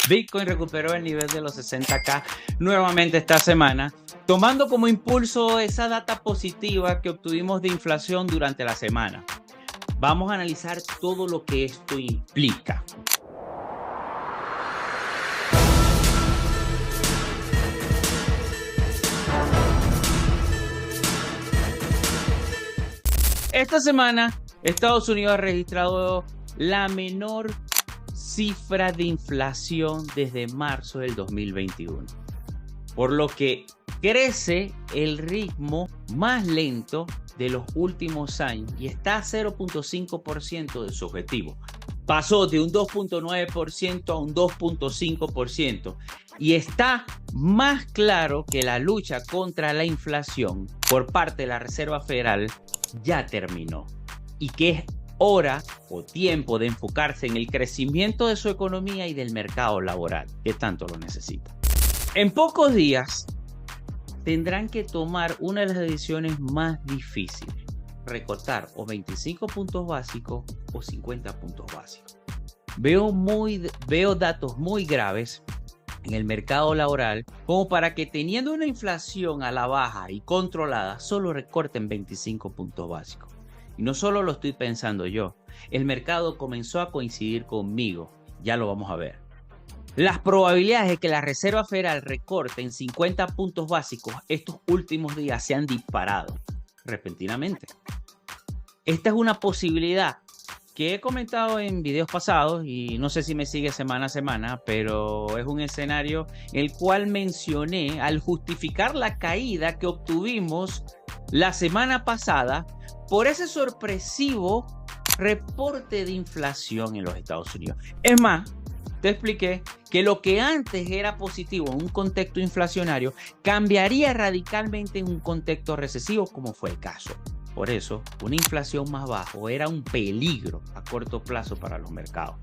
Bitcoin recuperó el nivel de los 60K nuevamente esta semana, tomando como impulso esa data positiva que obtuvimos de inflación durante la semana. Vamos a analizar todo lo que esto implica. Esta semana, Estados Unidos ha registrado la menor cifra de inflación desde marzo del 2021, por lo que crece el ritmo más lento de los últimos años y está a 0.5% de su objetivo. Pasó de un 2.9% a un 2.5% y está más claro que la lucha contra la inflación por parte de la Reserva Federal ya terminó y que es hora o tiempo de enfocarse en el crecimiento de su economía y del mercado laboral, que tanto lo necesita. En pocos días tendrán que tomar una de las decisiones más difíciles: recortar o 25 puntos básicos o 50 puntos básicos. Veo datos muy graves en el mercado laboral como para que, teniendo una inflación a la baja y controlada, solo recorten 25 puntos básicos. Y no solo lo estoy pensando yo, el mercado comenzó a coincidir conmigo, ya lo vamos a ver. Las probabilidades de que la Reserva Federal recorte en 50 puntos básicos estos últimos días se han disparado repentinamente. Esta es una posibilidad que he comentado en videos pasados y no sé si me sigue semana a semana, pero es un escenario el cual mencioné al justificar la caída que obtuvimos la semana pasada por ese sorpresivo reporte de inflación en los Estados Unidos. Es más, te expliqué que lo que antes era positivo en un contexto inflacionario cambiaría radicalmente en un contexto recesivo, como fue el caso. Por eso, una inflación más baja era un peligro a corto plazo para los mercados.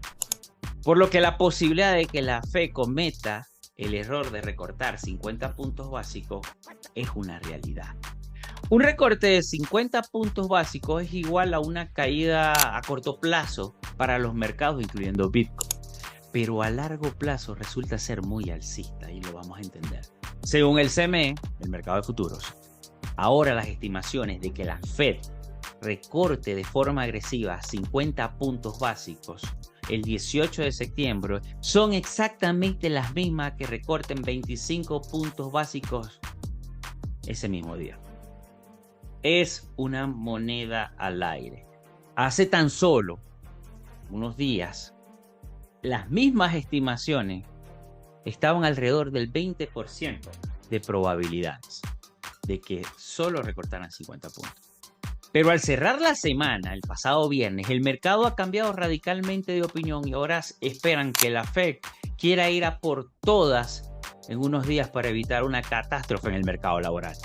Por lo que la posibilidad de que la Fed cometa el error de recortar 50 puntos básicos es una realidad. Un recorte de 50 puntos básicos es igual a una caída a corto plazo para los mercados, incluyendo Bitcoin. Pero a largo plazo resulta ser muy alcista y lo vamos a entender. Según el CME, el mercado de futuros, ahora las estimaciones de que la Fed recorte de forma agresiva 50 puntos básicos el 18 de septiembre son exactamente las mismas que recorten 25 puntos básicos ese mismo día. Es una moneda al aire. Hace tan solo unos días, las mismas estimaciones estaban alrededor del 20% de probabilidades de que solo recortaran 50 puntos. Pero al cerrar la semana, el pasado viernes, el mercado ha cambiado radicalmente de opinión y ahora esperan que la Fed quiera ir a por todas en unos días para evitar una catástrofe en el mercado laboral.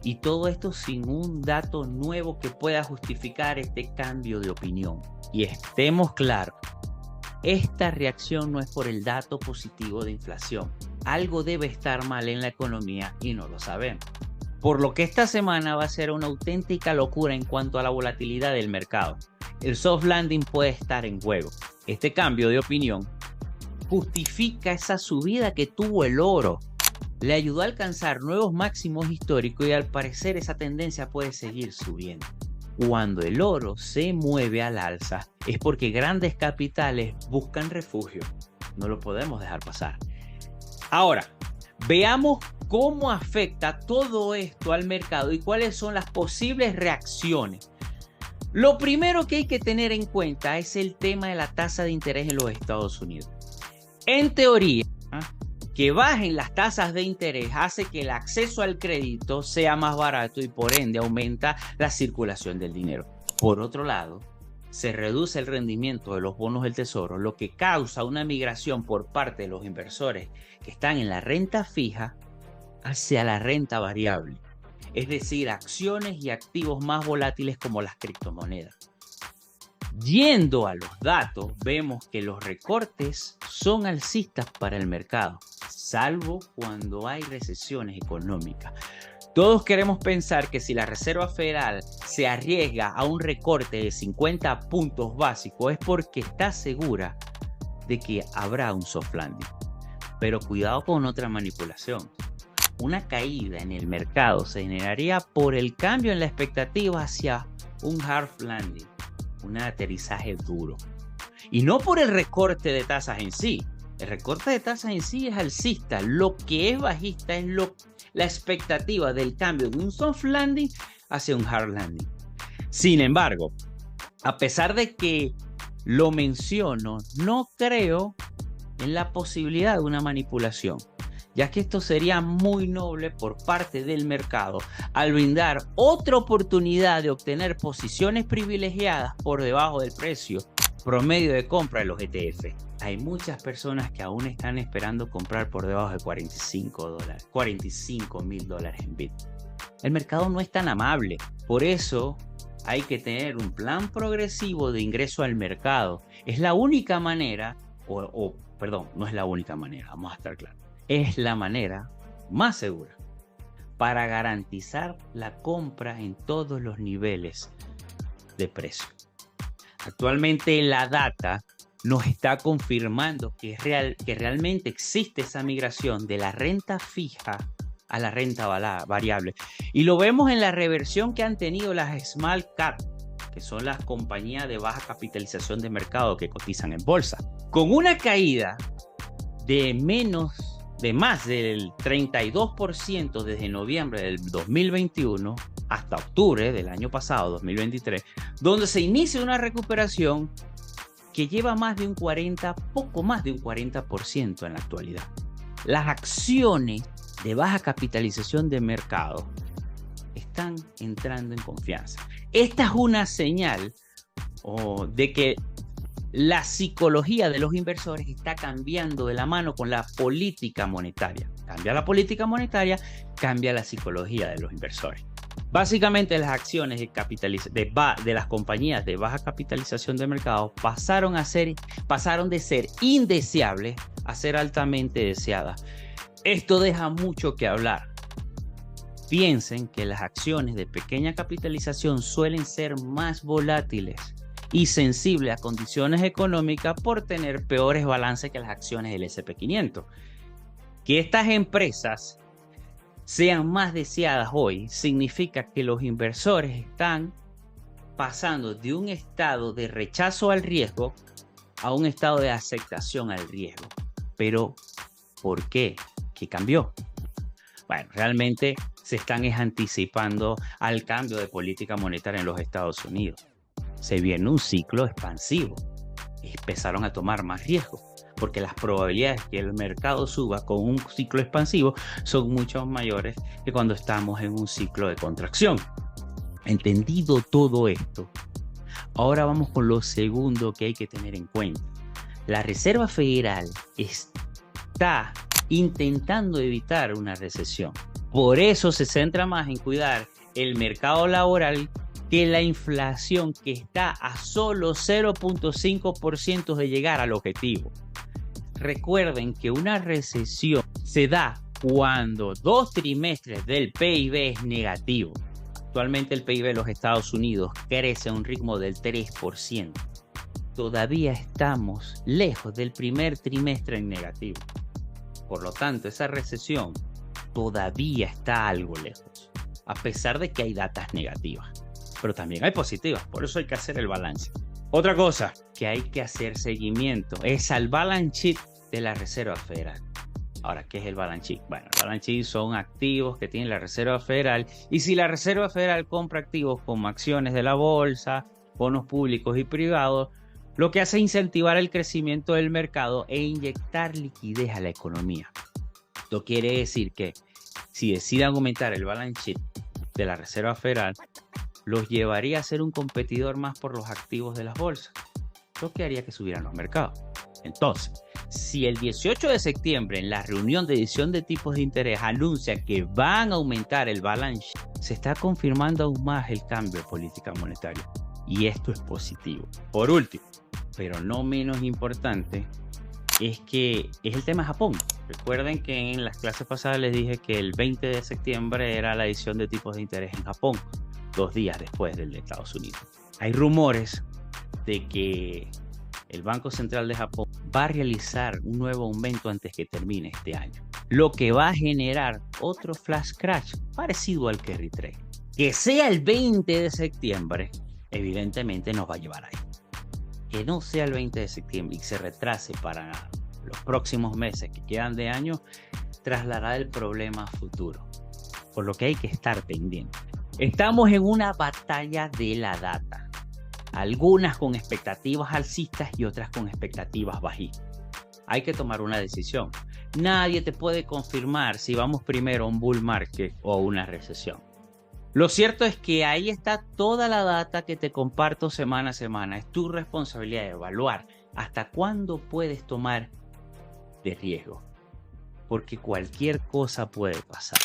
Y todo esto sin un dato nuevo que pueda justificar este cambio de opinión. Y estemos claros, esta reacción no es por el dato positivo de inflación. Algo debe estar mal en la economía y no lo sabemos. Por lo que esta semana va a ser una auténtica locura en cuanto a la volatilidad del mercado. El soft landing puede estar en juego. Este cambio de opinión justifica esa subida que tuvo el oro. Le ayudó a alcanzar nuevos máximos históricos y al parecer esa tendencia puede seguir subiendo. Cuando el oro se mueve al alza es porque grandes capitales buscan refugio. No lo podemos dejar pasar. Ahora, veamos cómo afecta todo esto al mercado y cuáles son las posibles reacciones. Lo primero que hay que tener en cuenta es el tema de la tasa de interés en los Estados Unidos. En teoría, que bajen las tasas de interés hace que el acceso al crédito sea más barato y por ende aumenta la circulación del dinero. Por otro lado, se reduce el rendimiento de los bonos del tesoro, lo que causa una migración por parte de los inversores que están en la renta fija hacia la renta variable, es decir, acciones y activos más volátiles como las criptomonedas. Yendo a los datos, vemos que los recortes son alcistas para el mercado, salvo cuando hay recesiones económicas. Todos queremos pensar que si la Reserva Federal se arriesga a un recorte de 50 puntos básicos es porque está segura de que habrá un soft landing. Pero cuidado con otra manipulación. Una caída en el mercado se generaría por el cambio en la expectativa hacia un hard landing, un aterrizaje duro. Y no por el recorte de tasas en sí. El recorte de tasas en sí es alcista. Lo que es bajista es la expectativa del cambio de un soft landing hacia un hard landing. Sin embargo, a pesar de que lo menciono, no creo en la posibilidad de una manipulación, ya que esto sería muy noble por parte del mercado al brindar otra oportunidad de obtener posiciones privilegiadas por debajo del precio promedio de compra de los ETF. Hay muchas personas que aún están esperando comprar por debajo de $45,000 en Bitcoin. El mercado no es tan amable, por eso hay que tener un plan progresivo de ingreso al mercado. Es la única manera, perdón, no es la única manera, vamos a estar claros. Es la manera más segura para garantizar la compra en todos los niveles de precio. Actualmente la data nos está confirmando que realmente existe esa migración de la renta fija a la renta variable. Y lo vemos en la reversión que han tenido las small cap, que son las compañías de baja capitalización de mercado que cotizan en bolsa. Con una caída de más del 32% desde noviembre del 2021 hasta octubre del año pasado, 2023, donde se inicia una recuperación que lleva poco más de un 40% en la actualidad. Las acciones de baja capitalización de mercado están entrando en confianza. Esta es una señal de que la psicología de los inversores está cambiando de la mano con la política monetaria. Cambia la política monetaria, cambia la psicología de los inversores. Básicamente las acciones de las compañías de baja capitalización de mercado pasaron de ser indeseables a ser altamente deseadas. Esto deja mucho que hablar. Piensen que las acciones de pequeña capitalización suelen ser más volátiles y sensibles a condiciones económicas por tener peores balances que las acciones del S&P 500. Que estas empresas sean más deseadas hoy significa que los inversores están pasando de un estado de rechazo al riesgo a un estado de aceptación al riesgo. Pero, ¿por qué? ¿Qué cambió? Bueno, realmente se están anticipando al cambio de política monetaria en los Estados Unidos. Se viene un ciclo expansivo. Empezaron a tomar más riesgo, porque las probabilidades que el mercado suba con un ciclo expansivo son mucho mayores que cuando estamos en un ciclo de contracción. Entendido todo esto, ahora vamos con lo segundo que hay que tener en cuenta. La Reserva Federal está intentando evitar una recesión. Por eso se centra más en cuidar el mercado laboral que la inflación, que está a solo 0.5% de llegar al objetivo. Recuerden que una recesión se da cuando 2 trimestres del PIB es negativo. Actualmente el PIB de los Estados Unidos crece a un ritmo del 3%. Todavía estamos lejos del primer trimestre en negativo. Por lo tanto, esa recesión todavía está algo lejos, a pesar de que hay datas negativas. Pero también hay positivas, por eso hay que hacer el balance. Otra cosa que hay que hacer seguimiento es al balance sheet de la Reserva Federal. Ahora, ¿qué es el balance sheet? Bueno, el balance sheet son activos que tiene la Reserva Federal, y si la Reserva Federal compra activos como acciones de la bolsa, bonos públicos y privados, lo que hace es incentivar el crecimiento del mercado e inyectar liquidez a la economía. Esto quiere decir que si deciden aumentar el balance sheet de la Reserva Federal, los llevaría a ser un competidor más por los activos de las bolsas, lo que haría que subieran los mercados. Entonces, si el 18 de septiembre en la reunión de decisión de tipos de interés anuncian que van a aumentar el balance sheet, se está confirmando aún más el cambio de política monetaria. Y esto es positivo. Por último, pero no menos importante, es el tema de Japón. Recuerden que en las clases pasadas les dije que el 20 de septiembre era la decisión de tipos de interés en Japón, 2 días después del de Estados Unidos. Hay rumores de que el Banco Central de Japón va a realizar un nuevo aumento antes que termine este año, lo que va a generar otro flash crash parecido al carry trade. Que sea el 20 de septiembre, evidentemente nos va a llevar ahí. Que no sea el 20 de septiembre y se retrase para los próximos meses que quedan de año, trasladará el problema a futuro, por lo que hay que estar pendiente. Estamos en una batalla de la data, algunas con expectativas alcistas y otras con expectativas bajistas. Hay que tomar una decisión. Nadie te puede confirmar si vamos primero a un bull market o a una recesión. Lo cierto es que ahí está toda la data que te comparto semana a semana. Es tu responsabilidad de evaluar hasta cuándo puedes tomar de riesgo, porque cualquier cosa puede pasar.